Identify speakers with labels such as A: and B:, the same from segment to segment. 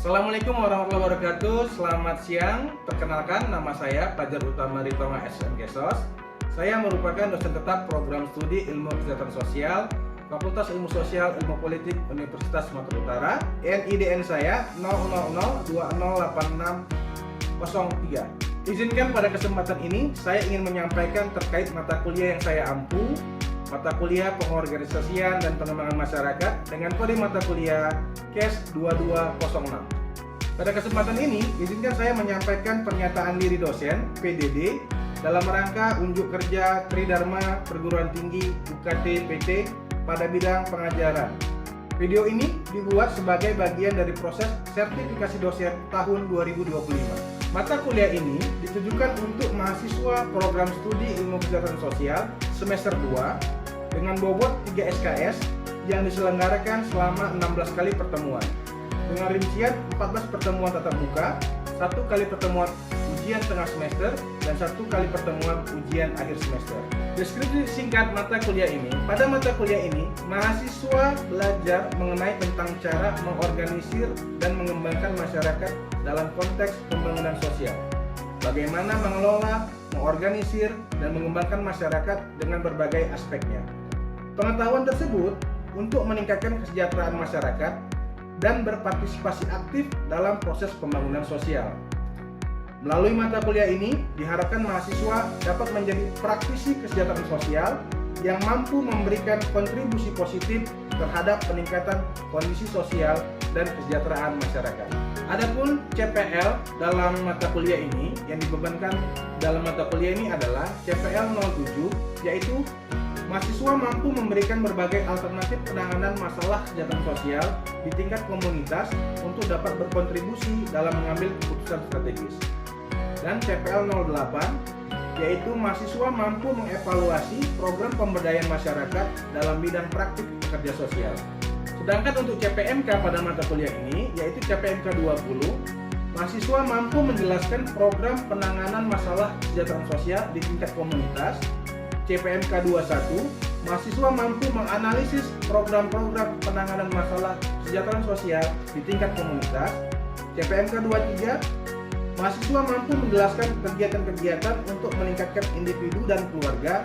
A: Assalamualaikum warahmatullahi wabarakatuh. Selamat siang. Perkenalkan, nama saya Fajar Utama Ritonga SMK SOS. Saya merupakan dosen tetap program studi Ilmu Kesejahteraan Sosial Fakultas Ilmu Sosial Ilmu Politik Universitas Sumatera Utara. NIDN saya 000208603. Izinkan pada kesempatan ini saya ingin menyampaikan terkait mata kuliah yang saya ampu, mata kuliah Pengorganisasian dan Pengembangan Masyarakat dengan kode mata kuliah KES 2206. Pada kesempatan ini, izinkan saya menyampaikan pernyataan diri dosen PDD dalam rangka unjuk kerja Tridharma Perguruan Tinggi UKT PT pada bidang pengajaran. Video ini dibuat sebagai bagian dari proses sertifikasi dosen tahun 2025. Mata kuliah ini ditujukan untuk mahasiswa program studi Ilmu Kesejahteraan Sosial semester 2 dengan bobot 3 SKS yang diselenggarakan selama 16 kali pertemuan dengan rincian 14 pertemuan tatap muka, 1 kali pertemuan ujian tengah semester, dan 1 kali pertemuan ujian akhir semester. Deskripsi singkat mata kuliah ini. Pada mata kuliah ini, mahasiswa belajar mengenai tentang cara mengorganisir dan mengembangkan masyarakat dalam konteks pembangunan sosial. Bagaimana mengelola, mengorganisir, dan mengembangkan masyarakat dengan berbagai aspeknya. Pengetahuan tersebut untuk meningkatkan kesejahteraan masyarakat dan berpartisipasi aktif dalam proses pembangunan sosial. Melalui mata kuliah ini, diharapkan mahasiswa dapat menjadi praktisi kesejahteraan sosial yang mampu memberikan kontribusi positif terhadap peningkatan kondisi sosial dan kesejahteraan masyarakat. Adapun CPL dalam mata kuliah ini yang dibebankan dalam mata kuliah ini adalah CPL 07, yaitu mahasiswa mampu memberikan berbagai alternatif penanganan masalah kesejahteraan sosial di tingkat komunitas untuk dapat berkontribusi dalam mengambil keputusan strategis. Dan CPL 08, yaitu mahasiswa mampu mengevaluasi program pemberdayaan masyarakat dalam bidang praktik pekerja sosial. Sedangkan untuk CPMK pada mata kuliah ini, yaitu CPMK 20, mahasiswa mampu menjelaskan program penanganan masalah kesejahteraan sosial di tingkat komunitas. CPMK 21, mahasiswa mampu menganalisis program-program penanganan masalah kesejahteraan sosial di tingkat komunitas. CPMK 23, mahasiswa mampu menjelaskan kegiatan-kegiatan untuk meningkatkan individu dan keluarga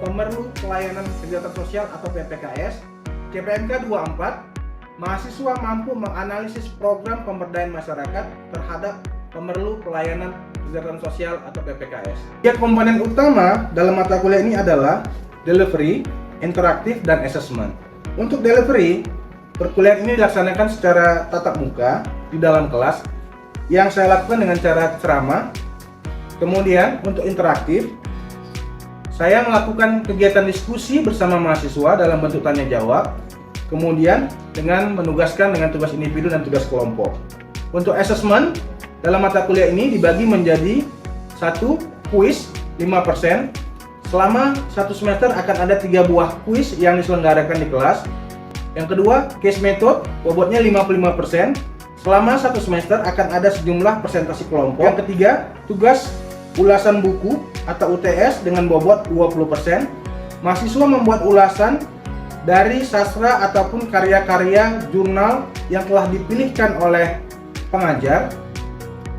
A: pemerlu pelayanan kesejahteraan sosial atau PPKS. CPMK 24, mahasiswa mampu menganalisis program pemberdayaan masyarakat terhadap pemerlu pelayanan kesejahteraan sosial atau PPKS. Tiga komponen utama dalam mata kuliah ini adalah delivery, interaktif, dan assessment. Untuk delivery, perkuliahan ini dilaksanakan secara tatap muka di dalam kelas yang saya lakukan dengan cara ceramah. Kemudian untuk interaktif, saya melakukan kegiatan diskusi bersama mahasiswa dalam bentuk tanya jawab. Kemudian dengan menugaskan dengan tugas individu dan tugas kelompok. Untuk assessment, dalam mata kuliah ini dibagi menjadi 1 kuis 5%. Selama 1 semester akan ada 3 buah kuis yang diselenggarakan di kelas. Yang kedua, case method, bobotnya 55%. Selama 1 semester akan ada sejumlah presentasi kelompok. Yang ketiga, tugas ulasan buku atau UTS dengan bobot 20%. Mahasiswa membuat ulasan dari sastra ataupun karya-karya jurnal yang telah dipilihkan oleh pengajar.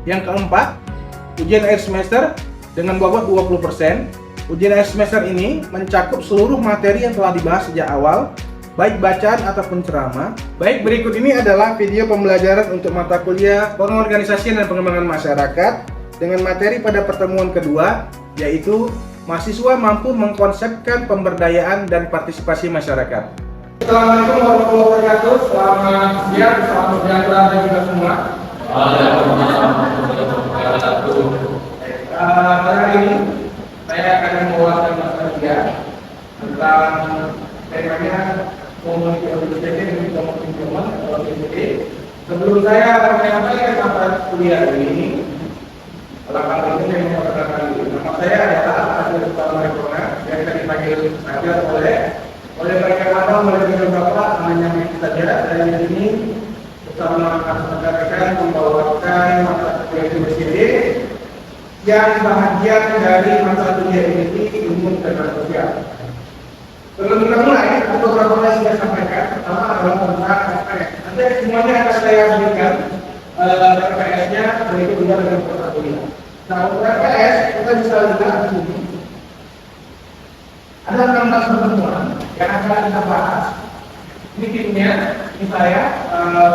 A: Yang keempat, ujian akhir semester dengan bobot 20%. Ujian akhir semester ini mencakup seluruh materi yang telah dibahas sejak awal, baik bacaan ataupun ceramah. Baik, berikut ini adalah video pembelajaran untuk mata kuliah Pengorganisasian dan Pengembangan Masyarakat dengan materi pada pertemuan kedua, yaitu mahasiswa mampu mengkonsepkan pemberdayaan dan partisipasi masyarakat. Assalamualaikum warahmatullahi wabarakatuh. Selamat siang, salam sejahtera bagi kita semua. Pada hari ini saya akan membawakan materi tentang temanya komunikasi organisasi dan komunikasi. Sebelum saya menyampaikan mata kuliah ini, belakang ini saya mau perkenalkan dulu. Nama saya adalah Fajar Utama Ritonga, yang tadi dipanggil Fajar oleh banyak abang, oleh banyak bapak, hanya saja saya di sini bersama rekan-rekan membawakan mata kuliah IBCD yang bahagian dari mata kuliah ini Ilmu Kesejahteraan Sosial. Sebelum kita mulai, beberapa hal yang saya sampaikan. Pertama adalah tentang aspek. Nanti semuanya akan saya berikan RPS-nya begitu juga dengan mata kuliah. Nah, untuk RPS kita bisa lihat di sini ada 16 pertemuan yang akan kita bahas. Ini timnya, ini saya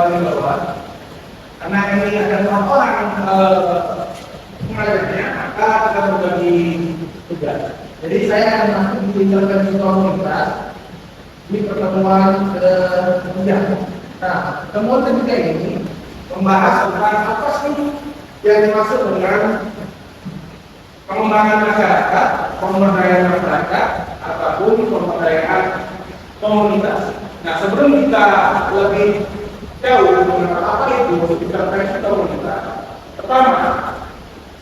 A: di bawah. Karena ini ada 4 orang pengajarnya, maka kita berbagi tugas. Jadi saya akan masuk di intervensi komunitas di pertemuan ketiga. Nah, pertemuan ketiga ini membahas tentang apa sih yang dimaksud dengan pengembangan masyarakat, pemberdayaan masyarakat, ataupun pemberdayaan komunitas. Nah, sebelum kita lebih jauh mengenal apa itu intervensi komunitas, pertama,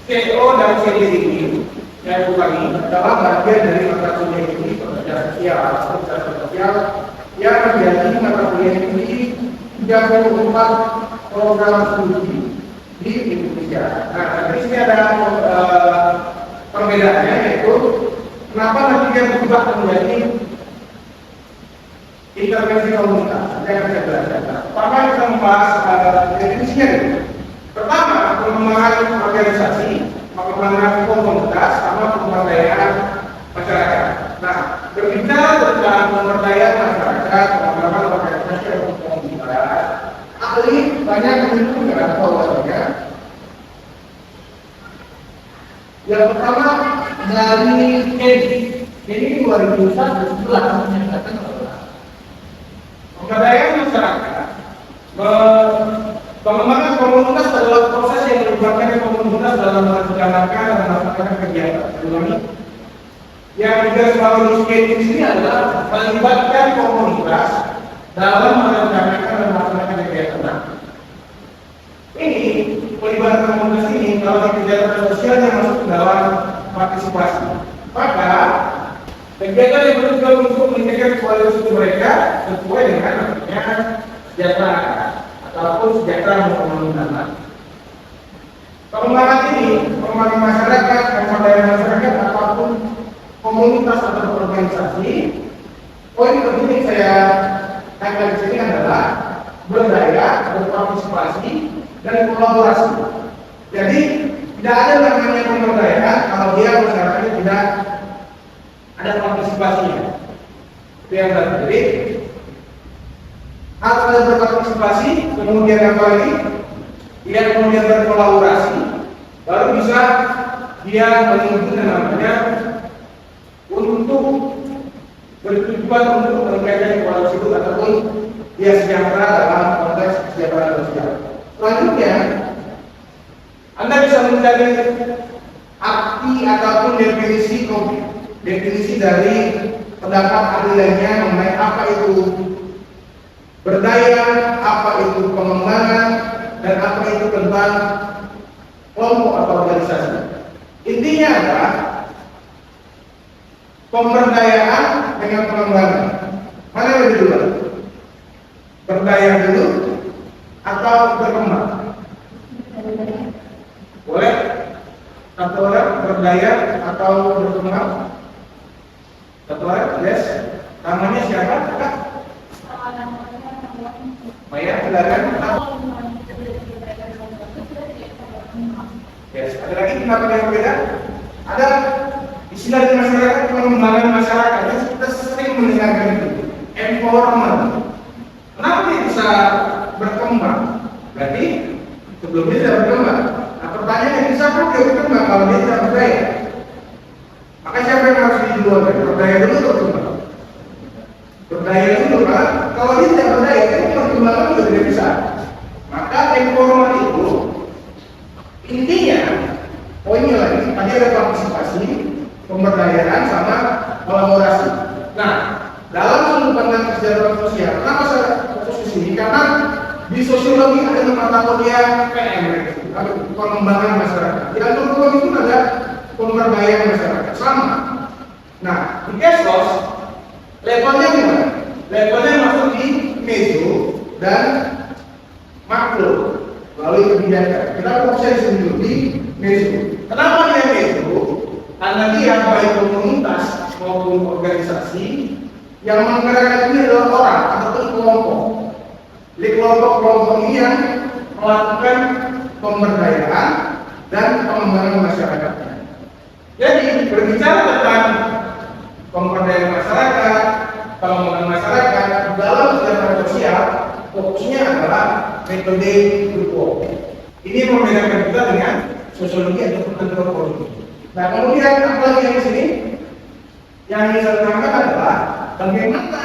A: CEO dan CD ini yang ulangi adalah bagian dari mata kuliah ini pekerjaan sosial yang menjadi mata kuliah ini 34 program studi di Indonesia. Nah, di sini ada perbedaannya, yaitu kenapa nanti dia berubah menjadi intervensi komunitas. Yang saya jelaskan. Pertama kita membahas definisinya. Pertama, pengembangan organisasi, pengembangan komunitas, sama pemberdayaan masyarakat. Nah, berbicara tentang pemberdayaan masyarakat, pengembangan organisasi dan komunitas, ahli banyak menunjukkan bahwasanya yang pertama dari ini 2011 menyatakan bahwa pemberdayaan masyarakat pengembangan komunitas adalah proses yang melibatkan komunitas dalam merencanakan dan melaksanakan kegiatan. Yang digarisbawahi di sini adalah melibatkan komunitas dalam merencanakan dan melaksanakan kegiatan. Nah, ini pelibatan komunitas ini kalau di kegiatan sosial yang masuk dalam partisipasi. Maka kegiatan yang bertujuan untuk meningkatkan kualitas hidup mereka sesuai dengan namanya sejahtera ataupun sejahtera komunitas. Pengembangan ini, pengembangan masyarakat, pemberdayaan masyarakat ataupun komunitas atau organisasi. Poin penting saya tangkap di sini adalah berdaya, berpartisipasi, dan kolaborasi. Jadi tidak ada namanya pemberdayaan kalau dia masyarakatnya tidak ada partisipasinya. Itu yang terjadi. Harus ada berpartisipasi, kemudian apa lagi? Dia kemudian berkolaborasi, baru bisa dia mengikuti namanya untuk bertujuan untuk meningkatkan kualitas hidup ataupun dia sejahtera dalam konteks kesejahteraan sosial. Selanjutnya, Anda bisa mencari arti ataupun definisi dari pendapat ahli lainnya mengenai apa itu berdaya, apa itu pengembangan, dan apa itu tentang kelompok atau organisasi. Intinya adalah pemberdayaan dengan pengembangan. Mana yang lebih dulu? Berdaya dulu atau berkembang? Boleh? Satu orang berdaya atau berkembang? Satu orang? Yes. Namanya siapa? Kak? Maya, silakan. Yes. Ada lagi pendapat yang berbeda? Ada istilah di masyarakat pengembangan masyarakat. Kita sering mendengarkan itu. Empowerment. Kenapa dia bisa berkembang? Berarti sebelumnya tidak berkembang. Nah, pertanyaannya bisa kok dia berkembang kalau dia tidak berdaya? Maka siapa yang harus diduluan? Berdaya dulu atau berkembang? Berdaya dulu, kan? Kalau dia tidak berdaya, itu perkembangan juga tidak bisa. Maka empowerment itu intinya poinnya lagi, tadi ada partisipasi, pemberdayaan sama kolaborasi. Nah, dalam sudut pandang kesejahteraan sosial, kenapa saya fokus di sini? Karena di sosiologi ada mata kuliah PM, pengembangan masyarakat. Di antropologi itu ada pemberdayaan masyarakat sama. Nah, di Kesos levelnya gimana? Levelnya masuk di meso dan makro melalui kebijakan. Kita fokusnya dulu di meso. Kenapa dia meso? Karena dia baik komunitas maupun organisasi yang menggerakkan ini adalah orang ataupun kelompok. Di kelompok-kelompok ini yang melakukan pemberdayaan dan pengembangan masyarakatnya. Jadi berbicara tentang pemberdayaan masyarakat, pengembangan masyarakat dalam kesejahteraan sosial, fokusnya adalah metode group work. Ini membedakan kita dengan sosiologi atau antropologi. Nah, kemudian apa lagi yang di sini? Yang ingin saya terangkan adalah bagaimana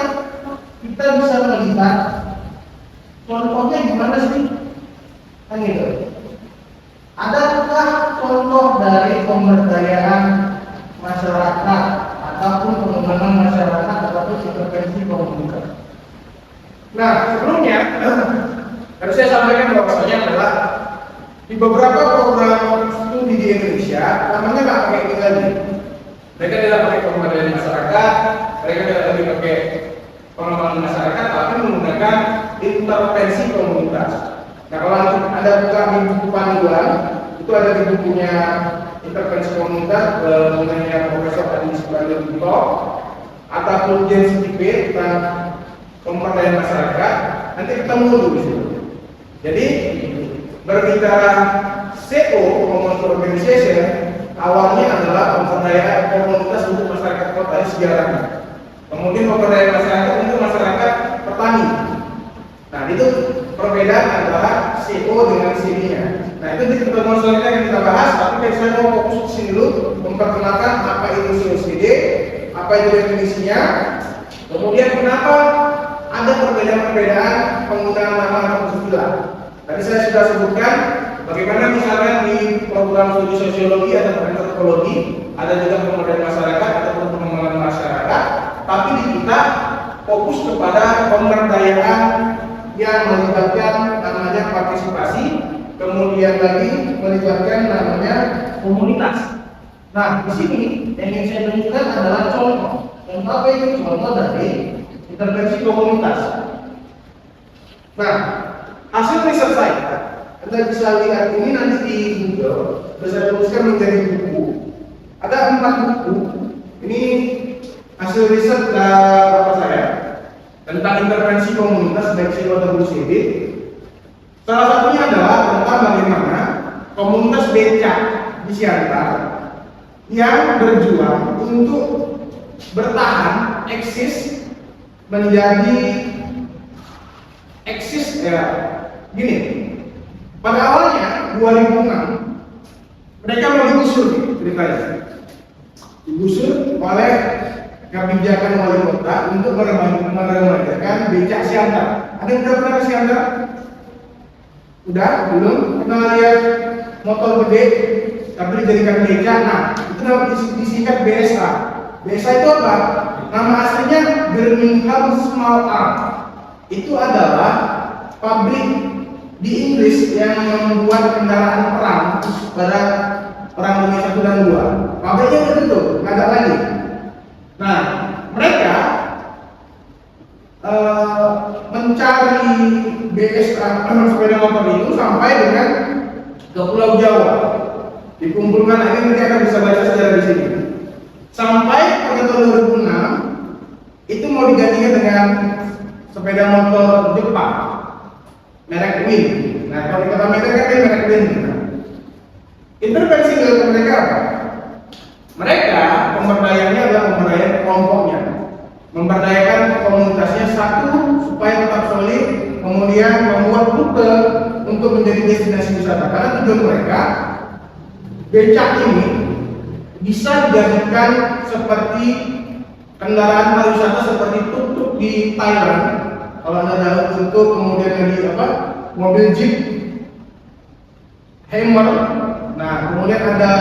A: kita bisa melihat contohnya gimana sih? Kan gitu. Adakah contoh dari pemberdayaan masyarakat ataupun pengembangan masyarakat ataupun intervensi komunitas? Nah, sebelumnya harus saya sampaikan bahwasanya adalah di beberapa program studi di Indonesia, namanya nggak pakai ini lagi. Mereka tidak pakai pemberdayaan masyarakat, mereka tidak lagi pakai pengembangan masyarakat, tapi menggunakan intervensi komunitas. Nah, kalau Anda buka di buku panduan, itu ada di bukunya intervensi komunitas mengenai Profesor Adi Subandono ataupun James Tipe tentang pemberdayaan masyarakat, nanti ketemu dulu di situ. Jadi berbicara CO Community Organization awalnya adalah pemberdayaan komunitas untuk masyarakat kota di sejarahnya. Kemudian pemberdayaan masyarakat untuk masyarakat petani. Nah, itu perbedaan antara CO dengan CD-nya. Nah, itu di pertemuan selanjutnya yang kita bahas, tapi saya mau fokus di sini dulu memperkenalkan apa itu CO/CD, apa itu definisinya, kemudian kenapa ada perbedaan-perbedaan penggunaan nama atau istilah. Tadi saya sudah sebutkan bagaimana misalnya di program studi sosiologi atau antropologi ada juga pemberdayaan masyarakat ataupun pengembangan masyarakat, tapi di kita fokus kepada pemberdayaan yang melibatkan namanya partisipasi, kemudian lagi melibatkan namanya komunitas. Nah, di sini yang ingin saya tunjukkan adalah contoh. Contoh apa itu? Contoh dari intervensi komunitas. Nah, hasil riset saya, Anda bisa lihat ini nanti di Google, bisa tuliskan menjadi buku. Ada 4 buku. Ini hasil riset apa saya tentang intervensi komunitas baik CO atau CD. Salah satunya adalah tentang bagaimana komunitas becak di Siantar yang berjuang untuk bertahan, eksis ya gini. Pada awalnya 2006 mereka mau digusur ceritanya, digusur oleh kebijakan wali kota untuk meremajakan becak Siantar. Ada yang pernah ke Siantar? Udah? Belum? Pernah lihat motor gede tapi dijadikan becak? Nah, itu namanya disingkat BSA. BSA itu apa? Nama aslinya Birmingham Small Arms. Itu adalah pabrik di Inggris yang membuat kendaraan perang pada perang dunia 1 dan 2. Pabriknya udah tutup, nggak ada lagi. Nah, mereka mencari BSA sepeda motor itu sampai dengan ke Pulau Jawa. Dikumpulkan lagi, nanti akan bisa baca sejarah di sini. Sampai pada tahun 2006 itu mau digantikan dengan sepeda motor Jepang merek Win. Nah, kalau di kota Medan kan merek Win. Intervensi dilakukan mereka apa? Mereka pemberdayaannya adalah pemberdayaan kelompoknya, memberdayakan komunitasnya satu supaya tetap solid, kemudian membuat rute untuk menjadi destinasi wisata. Karena tujuan mereka becak ini bisa dijadikan seperti kendaraan pariwisata seperti tuk-tuk di Thailand. Kalau Anda tahu tuk-tuk, kemudian lagi apa? Mobil jeep, Hammer. Nah, kemudian ada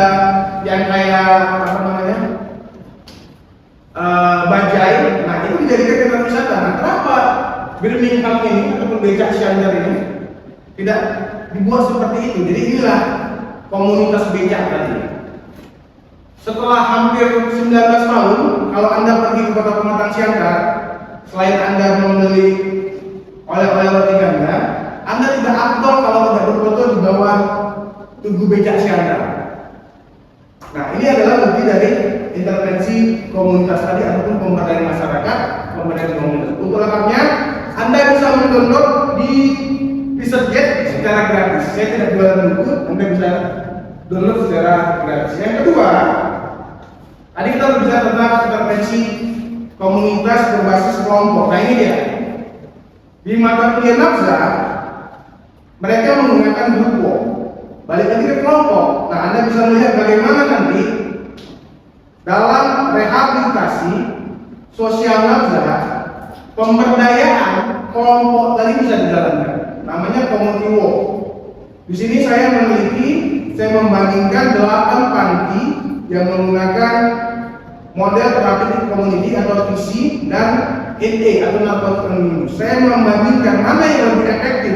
A: yang kayak apa namanya? Bajai. Nah, itu dijadikan kendaraan wisata. Nah, kenapa Birmingham ini ataupun becak Siantar ini tidak dibuat seperti itu? Jadi inilah komunitas becak tadi. Setelah hampir 19 tahun, kalau Anda pergi ke kota Pematang Siantar, selain Anda membeli oleh-oleh roti ganda, Anda tidak afdol kalau tidak berfoto di bawah Tugu Becak Siantar. Nah, ini adalah bukti dari intervensi komunitas tadi ataupun pemberdayaan masyarakat, pemberdayaan komunitas. Untuk lengkapnya, Anda bisa mendownload di ResearchGate. secara gratis. Saya tidak jualan buku, Anda bisa download secara gratis. Yang kedua, tadi kita berbicara tentang intervensi komunitas berbasis kelompok. Nah ini dia. Di mata kuliah nafza, mereka menggunakan grup work. Balik lagi ke kelompok. Nah, Anda bisa melihat bagaimana nanti dalam rehabilitasi sosial nafza, pemberdayaan kelompok tadi bisa dijalankan. Namanya community work. Di sini saya meneliti, saya membandingkan 8 panti yang menggunakan model therapeutic community atau TC dan NA atau Narcotic Anonymous. Saya membandingkan mana yang lebih efektif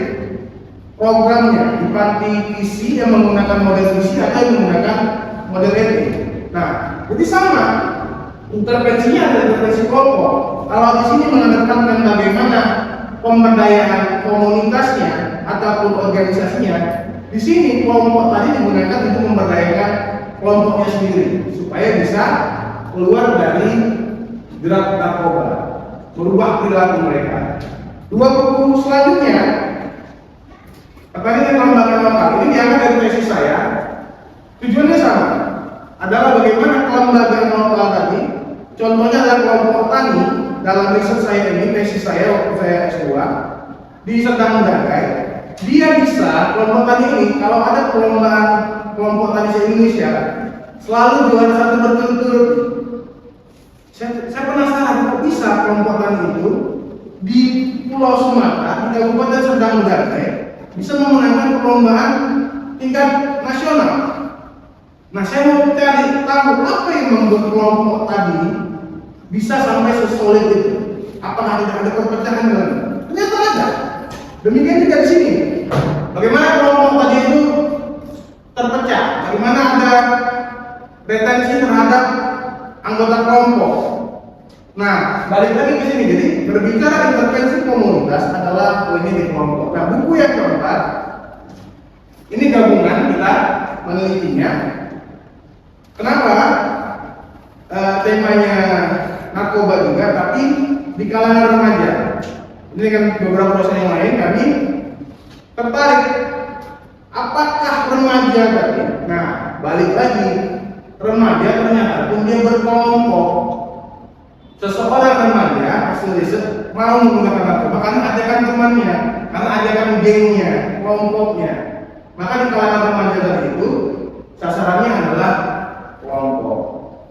A: programnya di panti TC yang menggunakan model TC atau yang menggunakan model NA. Nah, jadi sama. Intervensinya adalah intervensi kelompok. Kalau di sini menekankan bagaimana pemberdayaan komunitasnya ataupun organisasinya, di sini kelompok tadi digunakan untuk memberdayakan kelompoknya sendiri supaya bisa keluar dari jerat narkoba, merubah perilaku mereka. Dua buku selanjutnya, pertanyaan lembaga lokal ini diambil dari tesis saya. Tujuannya sama, adalah bagaimana kelembagaan lokal tadi, contohnya adalah kelompok tani. Dalam riset saya ini, tesis saya waktu saya S2 di Serdang Dagai, dia bisa kelompok tani ini, kalau ada perlombaan kelompok tani se-Indonesia, selalu juara 1 berturut-turut. Saya penasaran kok bisa kelompok tani itu di Pulau Sumatera, di Kabupaten Serdang Dagai, bisa memenangkan perlombaan tingkat nasional. Nah, saya mau cari tahu apa yang membuat kelompok tadi bisa sampai sesolid itu. Apakah tidak ada perpecahan dalam? Ternyata ada. Demikian juga di sini. Bagaimana kelompok tadi itu terpecah? Bagaimana ada retensi terhadap anggota kelompok? Nah, balik lagi ke sini. Jadi berbicara intervensi komunitas adalah ini di kelompok. Nah, buku yang keempat ini gabungan kita menelitinya. Kenapa? Temanya narkoba juga, tapi di kalangan remaja. Ini kan beberapa dosen yang lain kami tertarik. Apakah remaja tadi? Nah, balik lagi, remaja ternyata pun dia berkelompok. Seseorang remaja hasil riset mau menggunakan narkoba karena ajakan temannya, karena ajakan gengnya, kelompoknya. Maka di kalangan remaja tadi itu sasarannya adalah kelompok.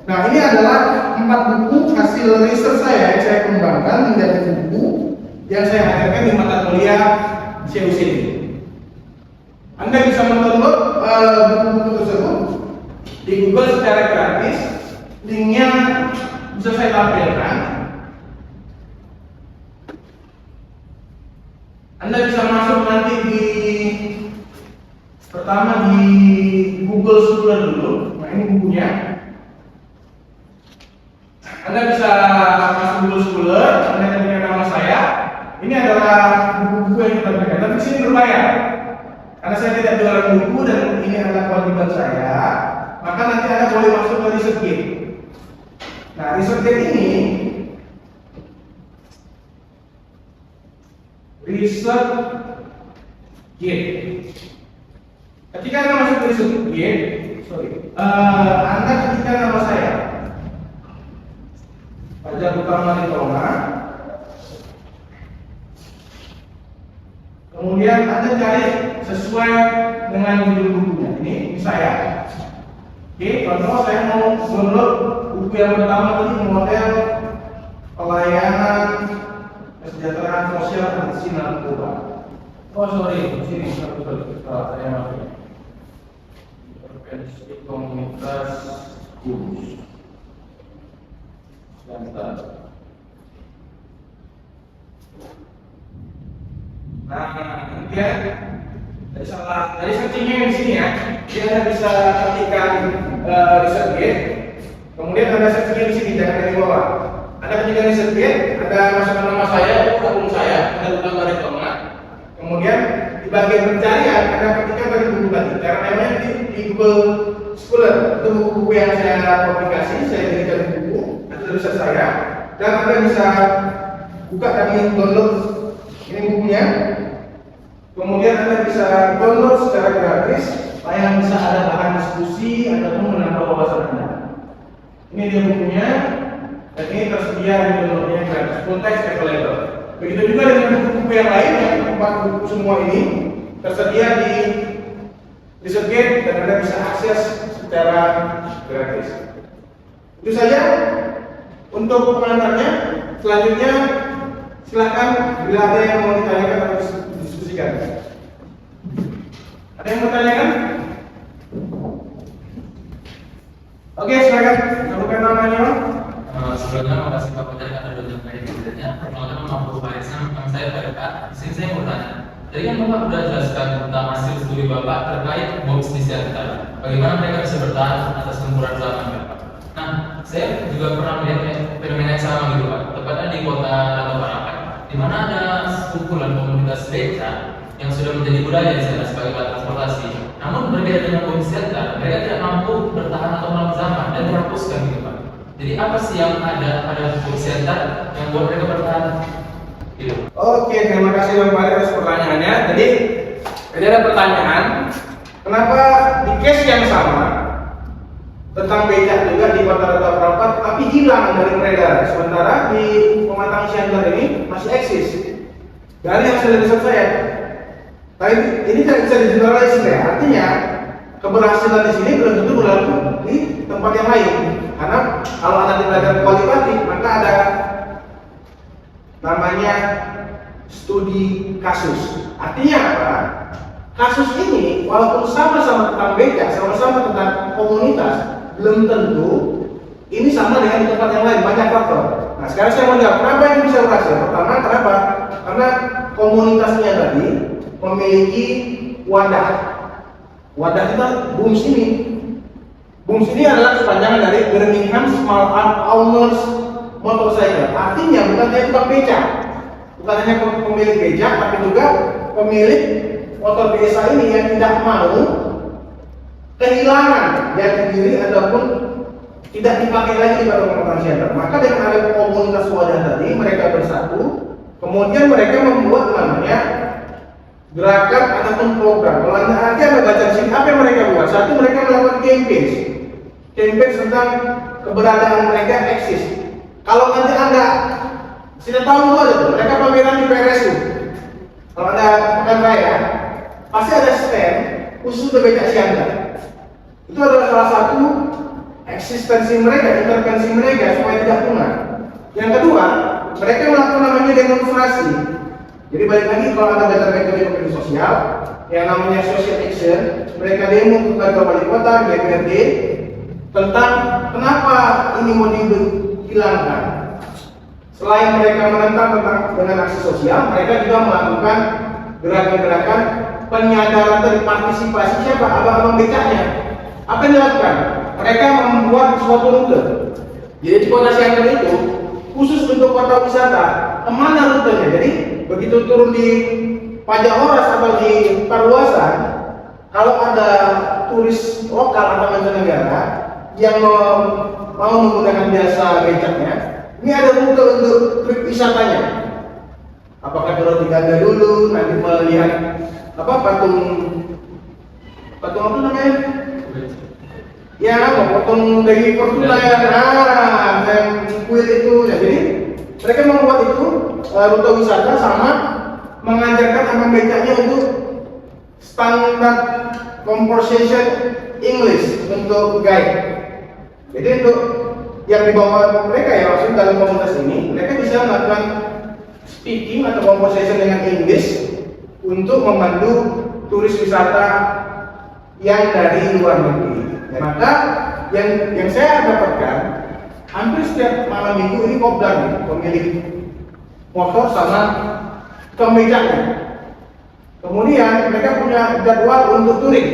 A: Nah, ini adalah 4 buku hasil riset saya yang saya kembangkan menjadi buku yang saya hadirkan di mata kuliah CUC ini. Anda bisa mendownload buku-buku tersebut di Google secara gratis. Linknya bisa saya tampilkan. Anda bisa masuk nanti di pertama di Google Scholar dulu. Nah, ini bukunya. Anda bisa masuk Google Scholar, Anda punya nama saya. Ini adalah buku-buku yang kita berikan, tapi sini berbayar. Karena saya tidak jualan buku dan ini adalah kewajiban saya, maka nanti Anda boleh masuk ke Research Gate. Nah, Research Gate ini Research Gate. Ketika Anda masuk ke Research Gate, Anda ketikkan nama saya. Fajar Utama Diploma. Kemudian Anda cari sesuai dengan judul bukunya. Ini saya. Oke, contoh saya mau download buku yang pertama tadi, model pelayanan kesejahteraan sosial atasi narkoba. Oh sorry, sini saya masuk. Intervensi komunitas khusus. Nah, kemudian dari searchingnya di sini ya, dia Anda bisa ketikkan Research Gate, kemudian Anda searchingnya di sini, jangan dari bawah. Anda ketikkan Research Gate, ada masukkan nama saya, akun saya, Anda Utama Diploma. Kemudian di bagian pencarian Anda ketikkan dari buku tadi, karena namanya di Google Scholar itu buku-buku yang saya publikasi, saya berikan buku, itu riset saya. Dan Anda bisa buka dan download ini bukunya. Kemudian Anda bisa download secara gratis, supaya bisa ada bahan diskusi ataupun menambah wawasan Anda. Ini dia bukunya, dan ini tersedia di downloadnya gratis, full text available. Begitu juga dengan buku-buku yang lain, yang 4 buku semua ini tersedia di ResearchGate dan Anda bisa akses secara gratis. Itu saja untuk pengantarnya. Selanjutnya silakan bila ada yang mau ditanyakan atau diskusikan. Ada yang mau tanyakan? Oke, silakan. Sebutkan namanya.
B: Sebelumnya makasih Pak Fajar karena sudah menyampaikan ceritanya. Perkenalkan nama Bapak Faisal, nama saya Pak Eka. Di sini saya mau tanya. Tadi kan Bapak sudah jelaskan tentang hasil studi Bapak terkait bom senjata. Bagaimana mereka bisa bertahan atas gempuran zaman Bapak. Nah, saya juga pernah melihat fenomena yang sama gitu Pak. Tepatnya di kota Rantau Parakan, di mana ada sekumpulan komunitas beca yang sudah menjadi budaya di sana sebagai alat transportasi. Namun berbeda dengan bom senjata, mereka tidak mampu bertahan atau melawan zaman dan dihapuskan gitu Pak. Jadi apa sih yang ada pada bom senjata yang buat mereka bertahan? Gitu.
A: Oke, terima kasih Bang Farid atas pertanyaannya. Jadi ada pertanyaan, kenapa di case yang sama tentang becak juga di kota Rantau Parakan tapi hilang dari peredaran, sementara di Pematang Siantar ini masih eksis. Dari hasil riset saya, tapi ini tidak bisa digeneralisir ya. Artinya keberhasilan di sini belum tentu berlaku di tempat yang lain. Karena kalau Anda belajar kualitatif, maka ada namanya studi kasus. Artinya apa? Kasus ini walaupun sama-sama tentang becak, sama-sama tentang komunitas, belum tentu ini sama dengan di tempat yang lain, banyak faktor. Nah, sekarang saya mau jawab, kenapa ini bisa berhasil? Pertama, kenapa? Karena komunitasnya tadi memiliki wadah. Wadah kita BUMS ini. BUMS ini adalah kepanjangan dari Birmingham Small Arms Owners Motorcycle. Artinya bukan hanya tukang becak, bukan hanya pemilik becak, tapi juga pemilik motor biasa ini yang tidak mau kehilangan jati diri ataupun tidak dipakai lagi di Pematang Siantar. Maka dengan ada komunitas wadah tadi, mereka bersatu, kemudian mereka membuat namanya gerakan ataupun program. Kalau nanti Anda baca di sini, apa yang mereka buat? Satu, mereka melakukan campaign tentang keberadaan mereka eksis. Kalau nanti Anda sudah tahu ada tuh, mereka pameran di PRSU. Kalau Anda pekan raya, pasti ada stand khusus untuk becak Siantar. Itu adalah salah satu eksistensi mereka, intervensi mereka supaya tidak punah. Yang kedua, mereka melakukan namanya demonstrasi. Jadi balik lagi kalau Anda baca metode media sosial, yang namanya social action, mereka demo ke kantor wali kota, DPRD, tentang kenapa ini mau dihilangkan. Selain mereka menentang dengan aksi sosial, mereka juga melakukan gerakan-gerakan penyadaran dari partisipasi siapa? Abang-abang becaknya. Apa yang dilakukan? Mereka membuat suatu rute. Jadi di kota Siantar itu khusus untuk kota wisata, kemana rutenya? Jadi begitu turun di Pajak Horas atau di Parluasan, kalau ada turis lokal atau mancanegara yang mau menggunakan jasa becaknya, ini ada rute untuk trip wisatanya. Apakah ke Roti Ganda dulu, nanti melihat apa patung apa namanya? Ya, potong dari Fortuna ya, dan kuil itu. Ya, jadi mereka membuat itu rute wisata sama mengajarkan abang becaknya untuk standar conversation English untuk guide. Jadi untuk yang dibawa mereka ya, maksudnya dalam komunitas ini, mereka bisa melakukan speaking atau conversation dengan English untuk membantu turis wisata yang dari luar negeri. Ya, maka yang saya dapatkan hampir setiap malam minggu ini kopdar pemilik motor sama pembecaknya. Kemudian mereka punya jadwal untuk touring.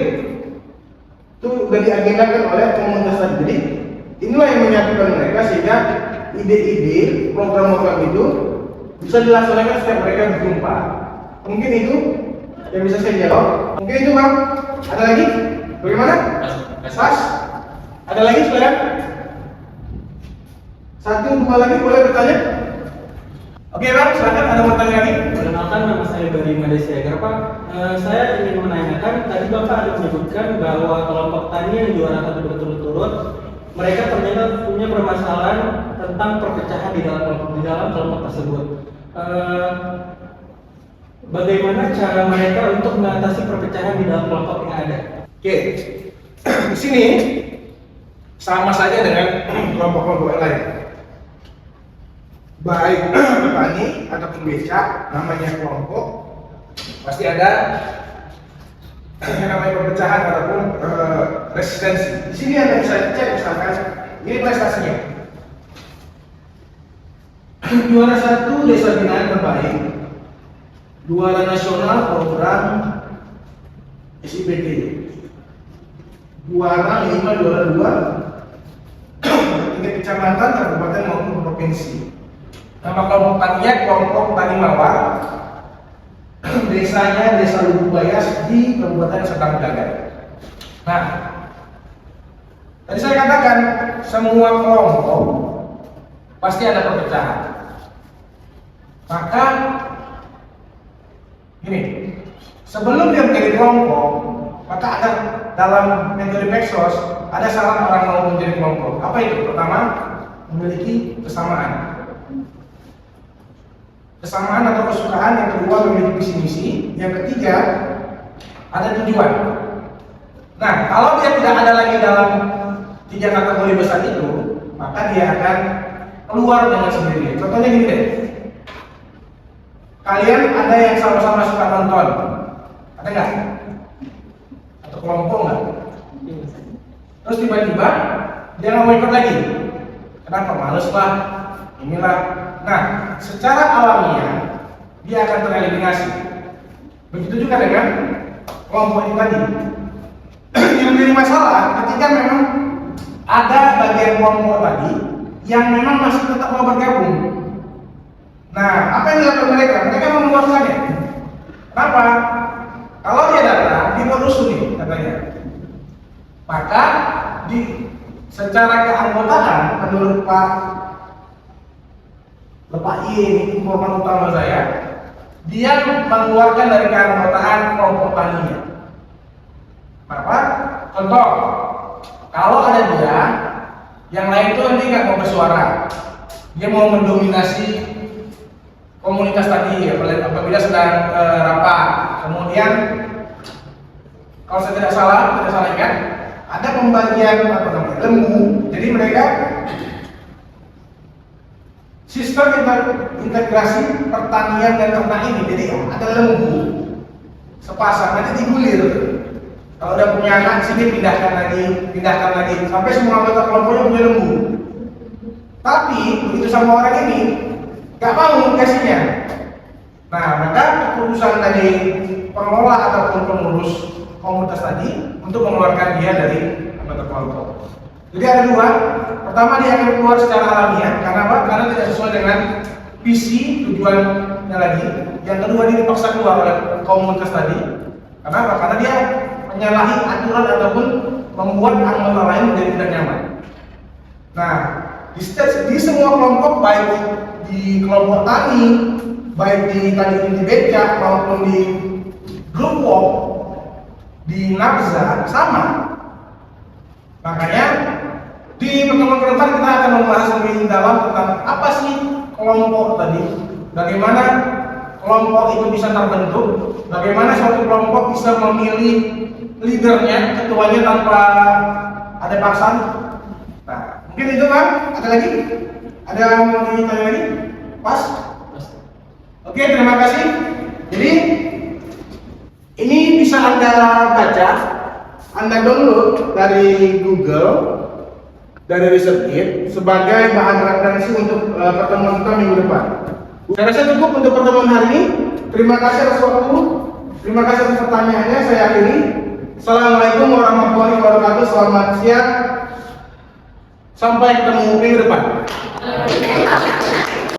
A: Itu sudah diagendakan oleh komunitas tadi. Jadi inilah yang menyatukan mereka sehingga ide-ide program-program itu bisa dilaksanakan setiap mereka berjumpa. Mungkin itu yang bisa saya jawab. Mungkin itu Bang. Ada lagi? Bagaimana? Pas? Ada lagi silakan. Satu dua lagi boleh bertanya? Oke Bang, silakan ada mau tanya lagi?
C: Perkenalkan, nama saya Bari Madesiagar, Pak. Saya ingin menanyakan, tadi Bapak ada menyebutkan bahwa kelompok tani yang juara satu berturut-turut, mereka ternyata punya permasalahan tentang perpecahan di dalam kelompok tersebut. Bagaimana cara mereka untuk mengatasi perpecahan di dalam kelompok yang ada?
A: Oke, di sini sama saja dengan kelompok-kelompok yang lain. Baik petani ataupun becak, namanya kelompok, pasti ada yang namanya perpecahan ataupun resistensi. Di sini Anda bisa cek misalkan ini prestasinya. Juara satu desa binaan terbaik, juara nasional program SIPD, juara 5, juara 2 tingkat kecamatan, kabupaten maupun provinsi. Nama kelompok taninya kelompok Tani Mawar. Desanya Desa Lubuk-Bayas di Kabupaten Serang Dagat. Nah, tadi saya katakan semua kelompok pasti ada perpecahan. Maka ini sebelum dia menjadi kelompok, maka ada dalam metode Pexos ada syarat orang mau menjadi kelompok. Apa itu? Pertama, memiliki kesamaan atau kesukaan. Yang kedua, memiliki visi misi. Yang ketiga, ada tujuan. Nah, kalau dia tidak ada lagi dalam 3 kategori besar itu, maka dia akan keluar dengan sendirinya. Contohnya gini deh, kalian ada yang sama-sama suka nonton, ada nggak? Atau kelompok nggak? Terus tiba-tiba dia nggak mau ikut lagi. Kenapa? Males lah, inilah. Nah, secara alamiah dia akan tereliminasi. Begitu juga dengan kelompok ini tadi. Yang menjadi masalah ketika memang ada bagian kelompok tadi yang memang masih tetap mau bergabung. Nah, apa yang dilakukan mereka? Mereka mengeluarkannya. Kenapa? Kalau dia datang, dia mau rusuh nih katanya. Maka secara keanggotaan menurut Bapak I, ini informan utama saya, dia mengeluarkan dari keanggotaan kelompok taninya. Kenapa? Contoh, kalau ada dia, yang lain itu nanti nggak mau bersuara, dia mau mendominasi komunitas tadi apabila sedang rapat. Kemudian, kalau saya tidak salah ingat, ada pembagian lembu. Jadi mereka sistem integrasi pertanian dan ternak ini, jadi ada lembu sepasang, nanti digulir. Kalau udah punya anak sini pindahkan lagi, sampai semua anggota kelompoknya punya lembu. Tapi begitu sama orang ini nggak mau kasihnya. Nah, maka keputusan dari pengelola ataupun pengurus komunitas tadi untuk mengeluarkan dia dari anggota kelompok. Jadi ada dua. Pertama, dia akan keluar secara alamiah. Karena apa? Karena tidak sesuai dengan visi tujuannya lagi. Yang kedua, dia dipaksa keluar oleh komunitas tadi. Kenapa? Karena dia menyalahi aturan ataupun membuat anggota lain menjadi tidak nyaman. Nah, di semua kelompok, baik di kelompok tani, baik di tani inti becak maupun di grup walk, di nafza sama. Makanya di pertemuan ke depan kita akan membahas lebih dalam tentang apa sih kelompok tadi, bagaimana kelompok itu bisa terbentuk, bagaimana suatu kelompok bisa memilih leadernya, ketuanya tanpa ada paksaan. Nah, mungkin itu kan? Ada lagi? Ada yang mau ditanya lagi? Pas? Oke, terima kasih. Jadi ini bisa Anda baca, Anda download dari Google, dari ResearchGate sebagai bahan referensi untuk pertemuan kita minggu depan. Saya rasa cukup untuk pertemuan hari ini. Terima kasih atas waktu. Terima kasih atas pertanyaannya. Saya akhiri. Assalamualaikum warahmatullahi wabarakatuh. Selamat siang. Sampai ketemu minggu depan.